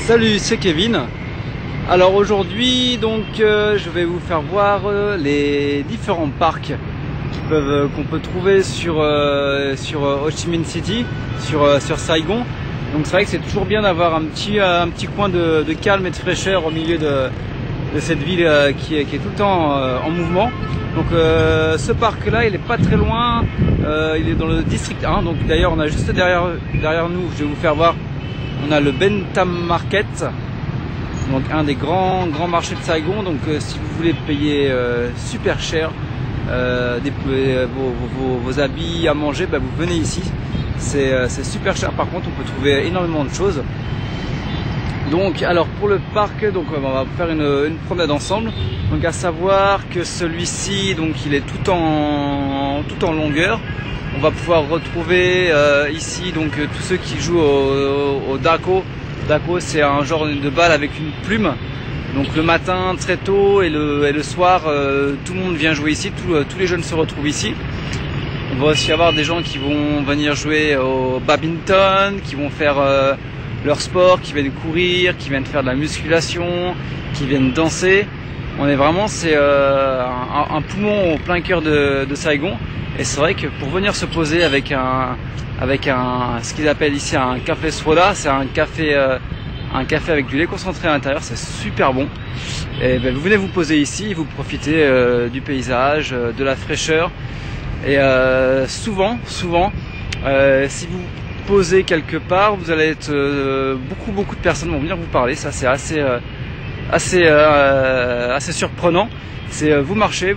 Salut, c'est Kevin. Alors aujourd'hui, donc, je vais vous faire voir les différents parcs qu'on peut trouver sur Ho Chi Minh City, sur Saigon. Donc c'est vrai que c'est toujours bien d'avoir un petit coin de calme et de fraîcheur au milieu de cette ville qui est tout le temps en mouvement. Donc ce parc là, il est pas très loin, il est dans le district 1. Donc d'ailleurs on a juste derrière nous, je vais vous faire voir, on a le Ben Tham Market, donc un des grands marchés de Saigon. Donc si vous voulez payer super cher vos habits à manger, bah, vous venez ici. C'est super cher. Par contre on peut trouver énormément de choses. Donc alors pour le parc, donc on va faire une promenade ensemble. Donc à savoir que celui-ci, donc il est tout en longueur. On va pouvoir retrouver ici donc tous ceux qui jouent au dako. Dako, c'est un genre de balle avec une plume. Donc le matin très tôt et le soir, tout le monde vient jouer ici. Tous les jeunes se retrouvent ici. On va aussi avoir des gens qui vont venir jouer au badminton, qui vont faire leur sport, qui viennent courir, qui viennent faire de la musculation, qui viennent danser. On est vraiment, c'est un poumon au plein cœur de Saigon. Et c'est vrai que pour venir se poser avec ce qu'ils appellent ici un café soda, c'est un café avec du lait concentré à l'intérieur, c'est super bon. Et ben, vous venez vous poser ici, vous profitez du paysage, de la fraîcheur. Et souvent, si vous posez quelque part, vous allez être beaucoup de personnes vont venir vous parler. Ça c'est assez surprenant. C'est vous marchez,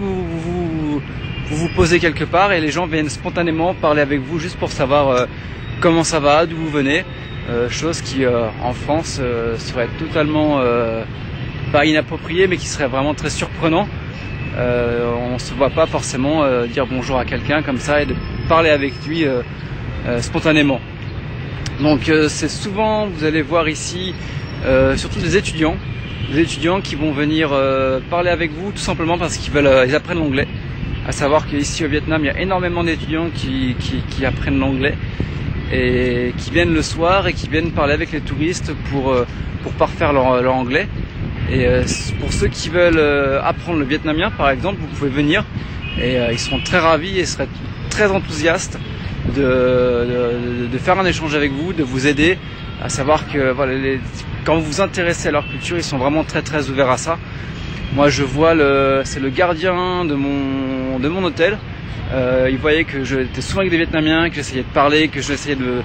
vous posez quelque part et les gens viennent spontanément parler avec vous juste pour savoir comment ça va, d'où vous venez. Chose qui en France serait totalement pas inappropriée, mais qui serait vraiment très surprenant. On ne se voit pas forcément dire bonjour à quelqu'un comme ça et de parler avec lui spontanément. Donc c'est souvent, vous allez voir ici, surtout des étudiants qui vont venir parler avec vous tout simplement parce qu'ils apprennent l'anglais. À savoir qu'ici au Vietnam, il y a énormément d'étudiants qui apprennent l'anglais et qui viennent le soir et qui viennent parler avec les touristes pour parfaire leur anglais. Et pour ceux qui veulent apprendre le vietnamien par exemple, vous pouvez venir et ils seront très ravis et seraient très enthousiastes de faire un échange avec vous, de vous aider. À savoir que voilà, quand vous vous intéressez à leur culture, ils sont vraiment très ouverts à ça. Moi je vois c'est le gardien de mon hôtel. Il voyait que j'étais souvent avec des Vietnamiens, que j'essayais de parler, que j'essayais de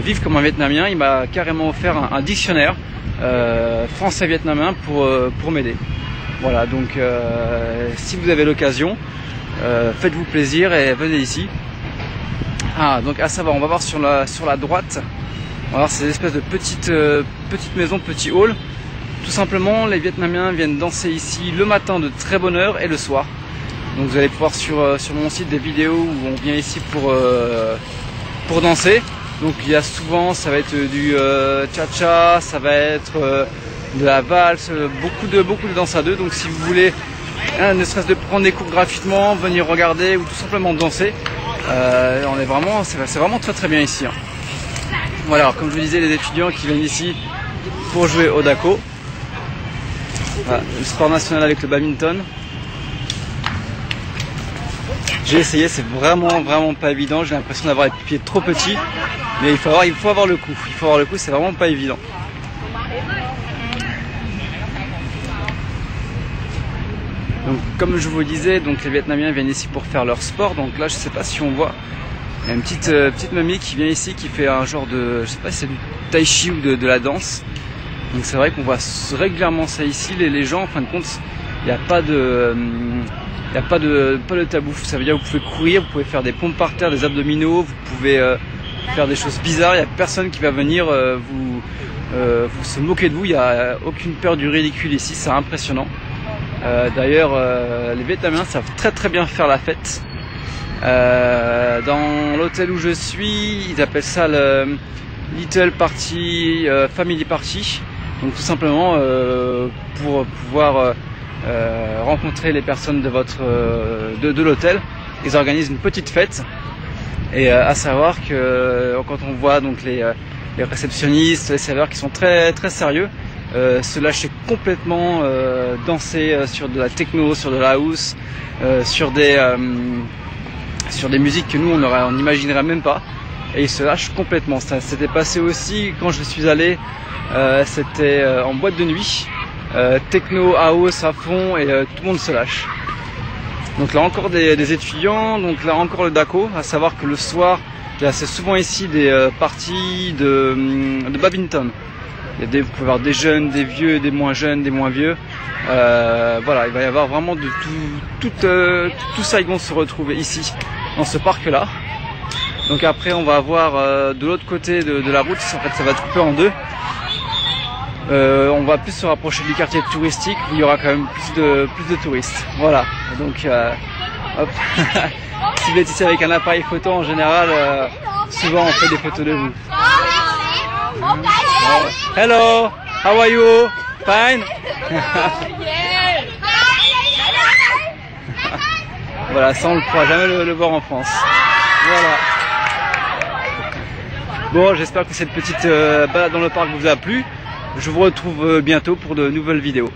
vivre comme un Vietnamien. Il m'a carrément offert un dictionnaire français-vietnamien pour m'aider. Voilà, donc si vous avez l'occasion, faites-vous plaisir et venez ici. Ah, donc à savoir, on va voir sur la droite, on va voir ces espèces de petites maisons, petits halls. Tout simplement, les Vietnamiens viennent danser ici le matin de très bonne heure et le soir. Donc vous allez pouvoir sur mon site des vidéos où on vient ici pour danser. Donc il y a souvent, ça va être du cha-cha, ça va être de la valse, beaucoup de danse à deux. Donc si vous voulez, ne serait-ce de prendre des cours gratuitement, venir regarder ou tout simplement danser, c'est vraiment très bien ici. Hein. Voilà, alors, comme je vous disais, les étudiants qui viennent ici pour jouer au dako. Voilà, le sport national avec le badminton. J'ai essayé, c'est vraiment pas évident. J'ai l'impression d'avoir les pieds trop petits, mais il faut avoir le coup. C'est vraiment pas évident. Donc comme je vous disais, donc les Vietnamiens viennent ici pour faire leur sport. Donc là, je sais pas si on voit, il y a une petite mamie qui vient ici qui fait un genre de, je sais pas si c'est du tai chi ou de la danse. Donc c'est vrai qu'on voit régulièrement ça ici. Les gens, en fin de compte, il n'y a pas de tabou. Ça veut dire que vous pouvez courir, vous pouvez faire des pompes par terre, des abdominaux, vous pouvez faire des choses bizarres. Il n'y a personne qui va venir vous se moquer de vous. Il n'y a aucune peur du ridicule ici. C'est impressionnant. D'ailleurs, les Vietnamiens savent très bien faire la fête. Dans l'hôtel où je suis, ils appellent ça le Little Party, Family Party. Donc tout simplement pour pouvoir rencontrer les personnes de l'hôtel, ils organisent une petite fête. Et à savoir que quand on voit donc les réceptionnistes, les serveurs qui sont très sérieux, se lâcher complètement, danser sur de la techno, sur de la house, sur des musiques que nous on n'imaginerait même pas, et ils se lâchent complètement. Ça s'était passé aussi quand je suis allé, c'était en boîte de nuit, techno, house à fond, et tout le monde se lâche. Donc là encore des étudiants, donc là encore le DACO, à savoir que le soir, il y a assez souvent ici des parties de badminton. Vous pouvez avoir des jeunes, des vieux, des moins jeunes, des moins vieux. Voilà, il va y avoir vraiment de tout ça, ils vont se retrouver ici, dans ce parc-là. Donc après, on va avoir de l'autre côté de la route, en fait ça va être coupé en deux. On va plus se rapprocher du quartier touristique où il y aura quand même plus de touristes. Voilà, donc hop. Si vous êtes ici avec un appareil photo en général, souvent on fait des photos de vous. Hello, how are you? Fine? Voilà, ça on ne pourra jamais le voir en France. Voilà. Bon, j'espère que cette petite balade dans le parc vous a plu. Je vous retrouve bientôt pour de nouvelles vidéos.